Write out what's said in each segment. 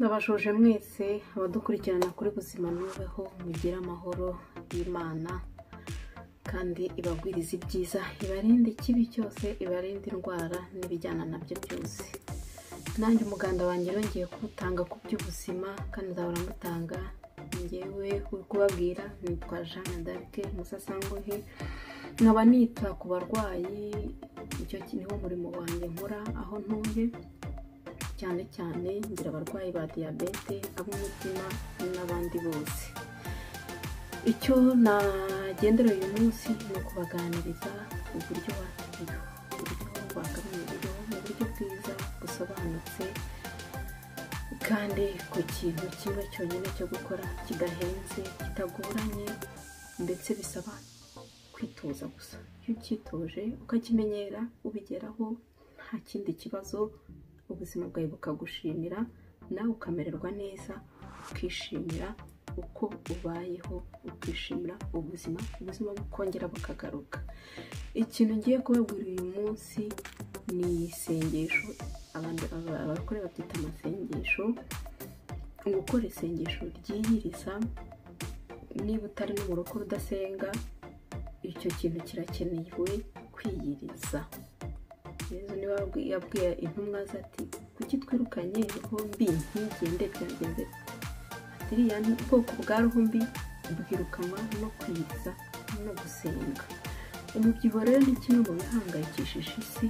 Ndabashoje mwese abadukurikirana kuri Buzima Nubeho, mugira amahoro y'Imana kandi ibagwiriza ibyiza, ibarinde ikibi cyose, ibarinde indwara n'ibijyana nabyo byose. Nanjye umuganda wanjye yongeye kuwutanga ku by'ubuzima kandi nzahora mutanga. Njyewe uri kubabwira nitwa Jeanne d'Arc Musasangohe, nkaba nita ku barwayi. Icyo niho umurimo wanjye nkora aho ntuye, cyane cyane ngira abarwayi ba diabete, ab'umutima n'abandi bose. Icyo nagendera uyu munsi ni ukubaganiriza uburyo bakabaho mu buryo bwiza busobanutse, kandi ku kintu kimwe cyonyine cyo gukora kidahenze, kitagoranye, ndetse bisaba kwitoza gusa. Iyo ucyitoje ukakimenyera ubigeraho nta kindi kibazo, ubuzima bwawe bukagushimira, nawe ukamererwa neza, ukishimira uko ubayeho, ukishimira ubuzima bukongera bukagaruka. Ikintu ngiye kubabwira uyu munsi ni isengesho. Abakore babyita amasengesho. Gukora isengesho ryiyiriza, niba utari no mu rugo udasenga, icyo kintu kirakenewe, kwiyiriza. Yesu niwe yabwiye intumwa ze ati, kuki twirukanye roho mbi ntigende byagenze? Iriya ni ubwoko bwa roho mbi bwirukanwa no kwiyiriza no gusenga. Umubyibuho rero ni kimwe mu bihangayikishije isi,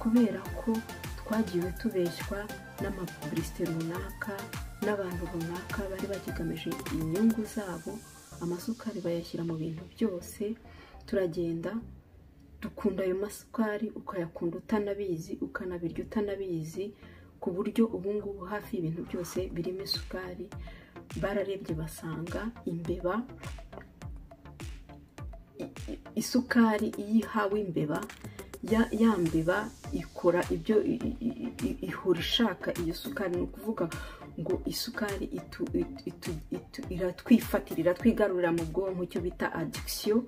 kubera ko twagiwe tubeshywa n'amapublicité runaka n'abantu runaka bari bakigamije inyungu zabo. Amasukari bayashyira mu bintu byose, turagenda dukunda ayo masukari, ukayakunda utanabizi, ukanabirya utanabizi, ku buryo ubungubu hafi y'ibintu byose birimo isukari. Bararebye basanga imbeba, isukari iyo ihawe imbeba, ya mbeba ikora ibyo ihora ishaka iyo sukari. Ni ukuvuga ngo isukari iratwifatira, iratwigarurira mu bwonko, icyo bita addiction.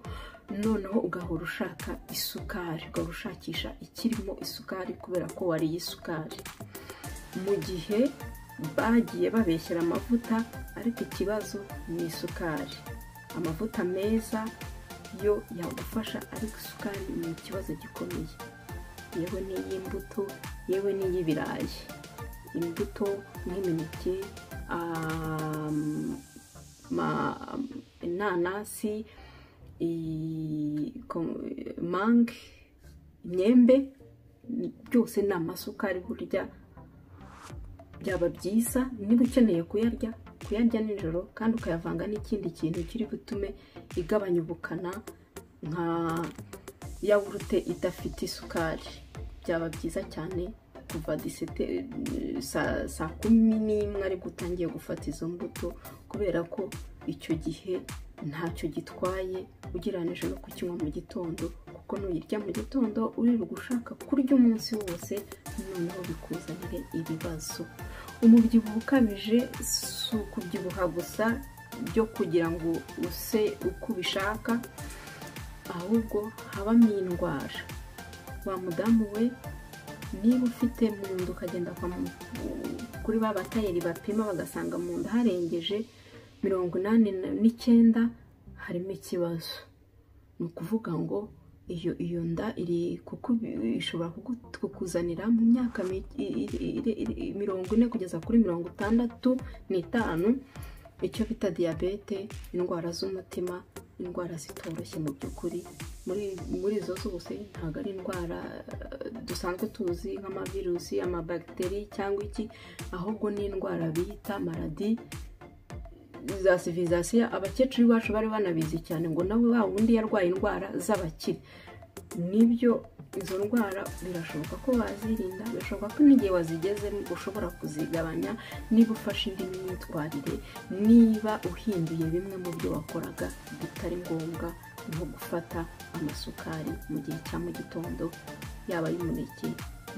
Noneho ugahora ushaka isukari, ugahora ushakisha ikirimo isukari kubera ko wariye isukari. Mu gihe bagiye babeshyera amavuta, ariko ikibazo ni isukari. Amavuta meza yo yagufasha, ariko isukari ni ikibazo gikomeye. Yewe n'iy'imbuto, yewe n'iy'ibirayi. Imbuto nk'imineke, inanasi, mange, imyembe, byose ni amasukari. Burya byaba byiza niba ukeneye kuyarya nijoro, kandi ukayavanga n'ikindi kintu kiri butume igabanya ubukana, nka yawurute idafite isukari. Byaba byiza cyane kuva saa 11 aribwo utangiye gufata izo mbuto, kubera ko icyo gihe ntacyo gitwaye ugereranije no kukinywa mu gitondo, kuko nuyirya mu gitondo uririrwa ushaka kurya umunsi wose, noneho bikuzanire ibibazo. Umubyibuho ukabije si ukubyibuha gusa byo kugira ngo use uko ubishaka, ahubwo habamo indwara. Wa mudamu we, niba ufite mu nda ukagenda kuri ba batayeri bapima bagasanga mu nda harengeje 89, harimo ikibazo. Ni ukuvuga ngo iyo nda iri ishobora kukuzanira mu myaka 40 kugeza kuri 65 icyo bita diabete, indwara z'umutima, indwara zitoroshye mu by'ukuri. Muri izo zose ntabwo ari indwara dusanzwe tuzi nk'amavirusi, amabagiteri cyangwa iki, ahubwo ni indwara bita maladi za civilisation. Abakecuru bacu bari banabizi cyane, ngo nawe wa wundi yarwaye indwara z'abakire. Nibyo, izo ndwara birashoboka ko wazirinda, birashoboka ko n'igihe wazigezemo ushobora kuzigabanya niba ufashe indi myitwarire, niba uhinduye bimwe mu byo wakoraga bitari ngombwa, nko gufata amasukari mu gihe cya mu gitondo, yaba y'umuneke,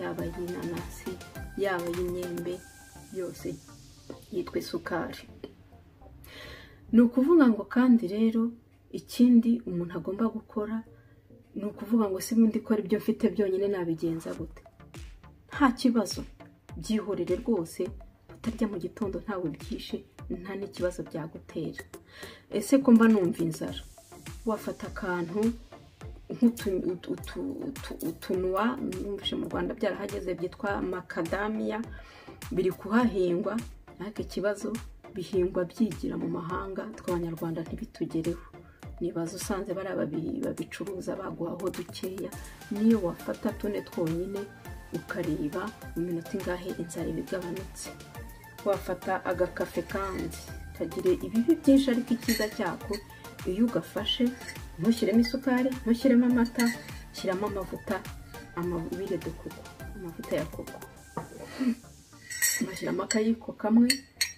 yaba y'inanasi, yaba y'imyembe, yose yitwa isukari. Ni ukuvuga ngo kandi rero ikindi umuntu agomba gukora ni ukuvuga ngo si bundi ko ari byo mfite byonyine nabigenza gute? Nta kibazo, byihorere rwose, utarya mu gitondo ntawe byishe nta n'ikibazo byagutera. Ese ko mba numva inzara, wafata akantu nk'utunwa, numvise mu Rwanda byarahageze byitwa makadamiya, biri kuhahingwa, ariko ikibazo bihingwa byigira mu mahanga, tw'abanyarwanda ntibitugereho. Nibaza usanze bari babicuruza baguhaho dukeya, niyo wafata tune twonyine ukareba mu minota ingahe inzara ibigabanutse. Wafata agakafe kandi kagire ibibi byinshi, ariko icyiza cyako iyo ugafashe ntushyiremo isukari, ntushyiremo amata, shyiramo amavuta, amabire de koko, amavuta ya koko, ugashyiramo akayiko kamwe.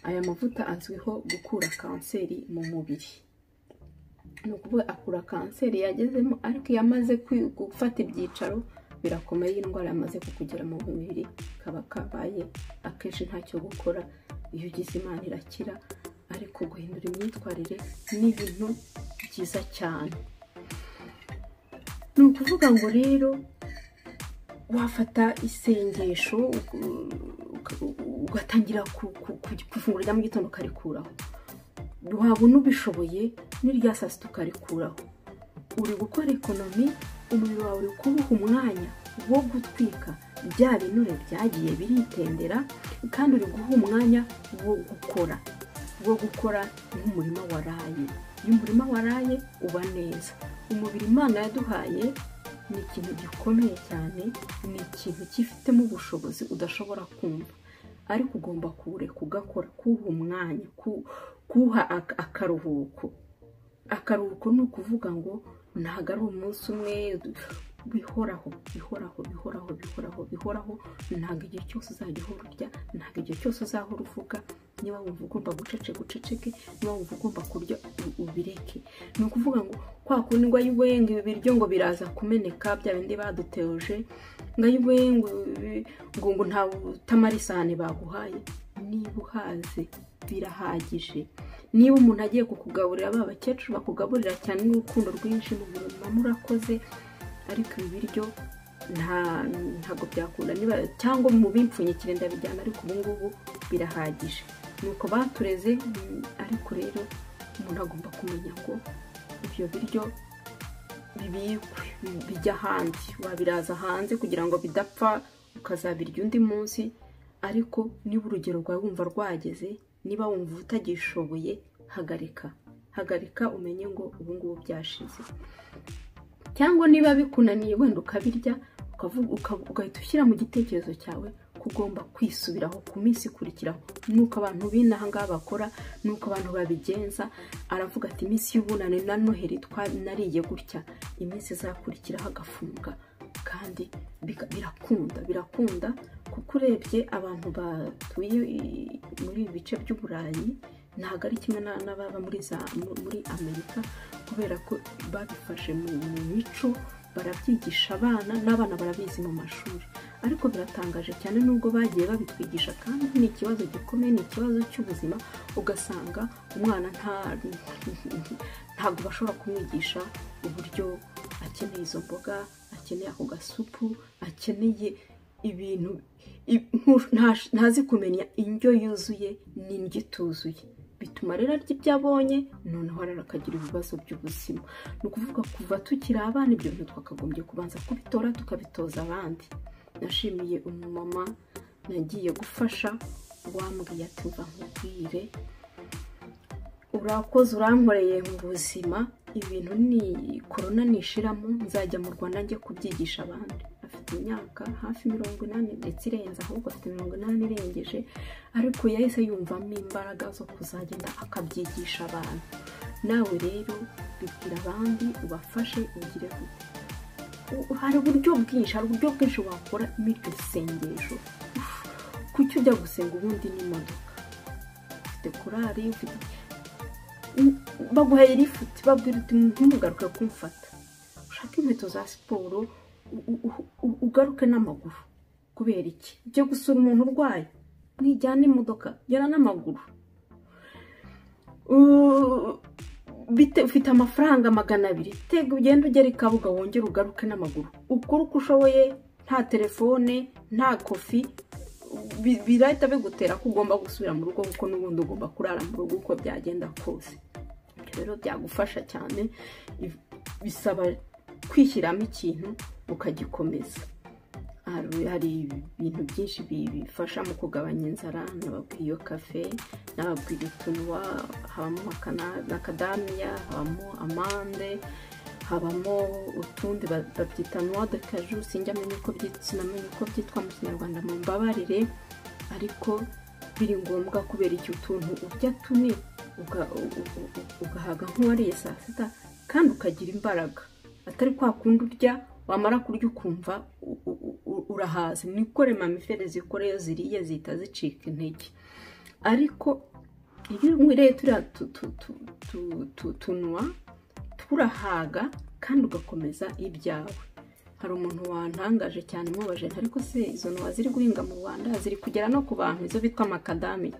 Aya mavuta azwiho gukura kanseri mu mubiri, ni ukuvuga akura kanseri yagezemo, ariko iyo amaze gufata ibyicaro birakomeye, indwara yamaze kukugera mu mubiri kaba kabaye akenshi ntacyo gukora. Iyo ugize Imana irakira, ariko guhindura imyitwarire ni ibintu byiza cyane. Ni ukuvuga ngo rero wafata isengesho ugatangira kufungura rya mu gitondo ukarikuraho, wabona ubishoboye n'irya saa sita ukarikuraho. Uri gukora ekonomi, umubiri wawe uri kubuha umwanya wo gutwika bya binure byagiye biritendera, kandi uri guha umwanya wo gukora nk'umurima waraye. Iyo umurima waraye uba neza. Umubiri Imana yaduhaye ni ikintu gikomeye cyane, ni ikintu gifitemo ubushobozi udashobora kumva, ariko ugomba kugakora, kuha umwanya, kuha akaruhuko. Akaruhuko ni ukuvuga ngo ntabwo ari umunsi umwe, bihoraho. Ntabwo igihe cyose uzajya uhora urya, ntabwo igihe cyose uzahora uvuga. Niba wumva ugomba guceceke, niba wumva ugomba kurya ubireke. Ni ukuvuga ngo kwa kundi ngo ayiwenga ibi biryo ngo biraza kumeneka, bya bindi baduteje ngo ayiwenga ngo nta utamara isahani baguhaye. Niba uhaze birahagije. Niba umuntu agiye kukugaburira, ba bakecuru bakugaburira cyane n'urukundo rwinshi, mama murakoze, ariko ibi biryo ntabwo byakunda, cyangwa mu bimpfunyikire ndabijyana, ariko ubu ngubu birahagije. Nuko batureze, ariko rero umuntu agomba kumenya ngo ibyo biryo bibikwe, bijya hanze, wabiraza hanze kugira ngo bidapfa, ukazabirya undi munsi. Ariko niba urugero rwawe wumva rwageze, niba wumva utagishoboye, hagarika umenye ngo ubu ngubu byashize. Cyangwa niba bikunaniye wenda ukabirya, ugahita ushyira mu gitekerezo cyawe ko ugomba kwisubiraho ku minsi ikurikiraho. Nuko abantu b'inaha ngaha bakora, nuko abantu babigenza. Aravuga ati iminsi y'ubunane na Noheri nariye gutya, iminsi izakurikiraho agafunga. Kandi birakunda kuko urebye abantu batuye muri ibi bice by'Uburayi ntabwo ari kimwe n'ababa muri Amerika, kubera ko babifashe mu mico, barabyigisha abana, n'abana barabizi mu mashuri. Ariko biratangaje cyane nubwo bagiye babitwigisha, kandi ni ikibazo gikomeye, ni ikibazo cy'ubuzima. Ugasanga umwana ntabwo bashobora kumwigisha uburyo akeneye izo mboga, akeneye ako gasupu, akeneye ibintu, ntazi kumenya indyo yuzuye n'indyo ituzuye. Bituma rero arya ibyo abonye, noneho akagira ibibazo by'ubuzima. Ni ukuvuga kuva tukiri abana, ibyo bintu twakagombye kubanza kubitora tukabitoza abandi. Nashimiye umumama nagiye gufasha, wambwiye ati mva nkubwire, urakoze urankoreye mu buzima, ibintu ni korona nishiramo nzajya mu Rwanda njye kubyigisha abandi. Afite imyaka hafi 80 ndetse irenze, ahubwo afite 80 irengeje, ariko yahise yumvamo imbaraga zo kuzagenda akabyigisha abantu. Nawe rero bibwira abandi, ubafashe, ugire gute. Hari uburyo bwinshi wakora iryo sengesho. Kuki ujya gusenga ubundi n'imodoka? Ufite korari, baguhaye lifuti, babwira uti ntumugaruke kumfata, ushaka inkweto za siporo, ugaruke n'amaguru. Kubera iki? Ujye gusura umuntu urwaye, mwijyana imodoka, jyana n'amaguru. Ufite amafaranga 200, tega ugenda ugera i Kabuga, wongere ugaruke n'amaguru. Ukora uko ushoboye, nta telefone, nta kofi, birahita bigutera ko ugomba gusubira mu rugo kuko n'ubundi ugomba kurara mu rugo uko byagenda kose. Rero byagufasha cyane, bisaba kwishyiramo ikintu ukagikomeza. Hari ibintu byinshi bifasha mu kugabanya inzara, nababwiye iyo kafe, nababwiye utunwa, habamo macadamia, habamo amande, habamo utundi babyita noix de cajou, sinamenye uko byitwa mu Kinyarwanda, mu mbabarire, ariko biri ngombwa kubera icyo utuntu urya tune ugahaga nk'uwariye saa sita kandi ukagira imbaraga, atari kwa kundi urya wamara kurya ukumva urahaze. Niko remamifere zikora iyo ziriye zihita zicika intege. Ariko iyo unyweye turiya tunwa turahaga kandi ugakomeza ibyawe. Hari umuntu wantangaje cyane mubaje, ariko se izo nwa ziri guhinga mu Rwanda ziri kugera no ku bantu, izo bitwa macadamia?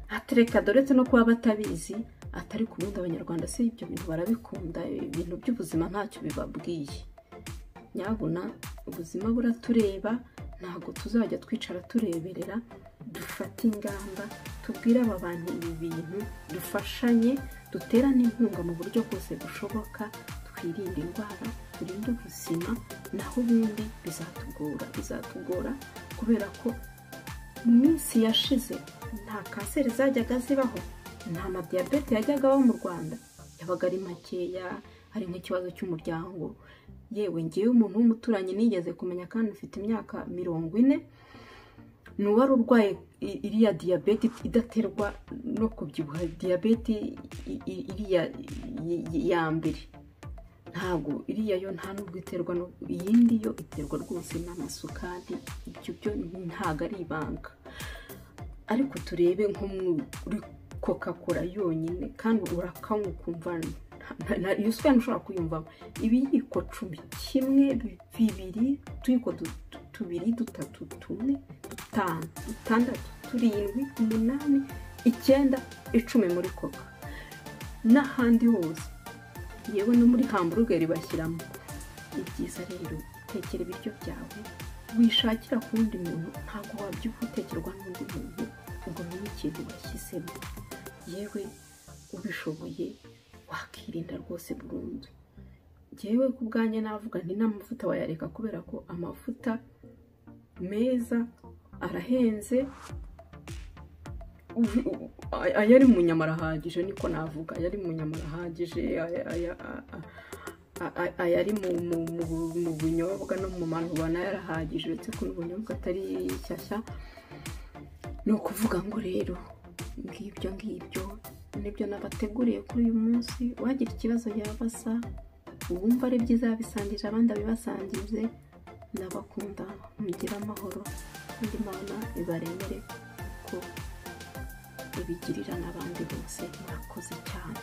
Atereka doretse no kuba batabizi, atari ku bundi Abanyarwanda se ibyo bintu barabikunda, ibintu by'ubuzima ntacyo bibabwiye. Nyabuna ubuzima buratureba, ntabwo tuzajya twicara tureberera, dufate ingamba, tubwire aba bantu ibi bintu, dufashanye, duterane inkunga mu buryo bwose bushoboka, twirinde indwara, turinde ubuzima, naho ubundi bizatugora kubera ko mu minsi yashize nta kanseri zajyaga zibaho, nta madiyabete yajyaga abaho mu Rwanda, yabaga ari makeya, hari nk'ikibazo cy'umuryango. Yewe ngewe umuntu w'umuturanyi nigeze kumenya kandi ufite imyaka 40, ni uwari urwaye iriya diyabete idaterwa no kubyibuha, diyabete iriya ya mbere, ntabwo iriya yo nta nubwo iterwa, iyindi yo iterwa rwose n'amasukari. Ibyo byo ntabwo ari ibanga, ariko turebe nko muri Coca-Cola yonyine kandi urakanywa ukumva iyo sukari ushobora kuyumvamo ibiyiko 10, 1, 2, tuyiko 2, 3, 4, 5, 6, 7, 8, 9, 10 muri Coca, n'ahandi hose, yewe no muri hamburger bashyiramo. Ibyiza rero tekera ibiryo byawe, wishakira ku wundi muntu, ntabwo wabyuka utekerwa n'undi muntu ngo menye ikintu bashyizemo. Yewe ubishoboye wakirinda rwose burundu. Yewe ku bwanjye navuga nti n'amavuta wayareka, kubera ko amavuta meza arahenze, ayari mu nyama arahagije, niko navuga, ayari mu nyama arahagije, ayari mu bunyobwa no mu manuba nayo arahagije, uretse ko n'ubunyobwa atari shyashya. Ni ukuvuga ngo rero ngibyo nibyo nabateguriye kuri uyu munsi. Wagira ikibazo yabaza, uwumva ari byiza yabisangije abandi abibasangize. Ndabakunda, mugire amahoro, kandi Imana ibaremere ko ibigirira n'abandi bose. Murakoze cyane.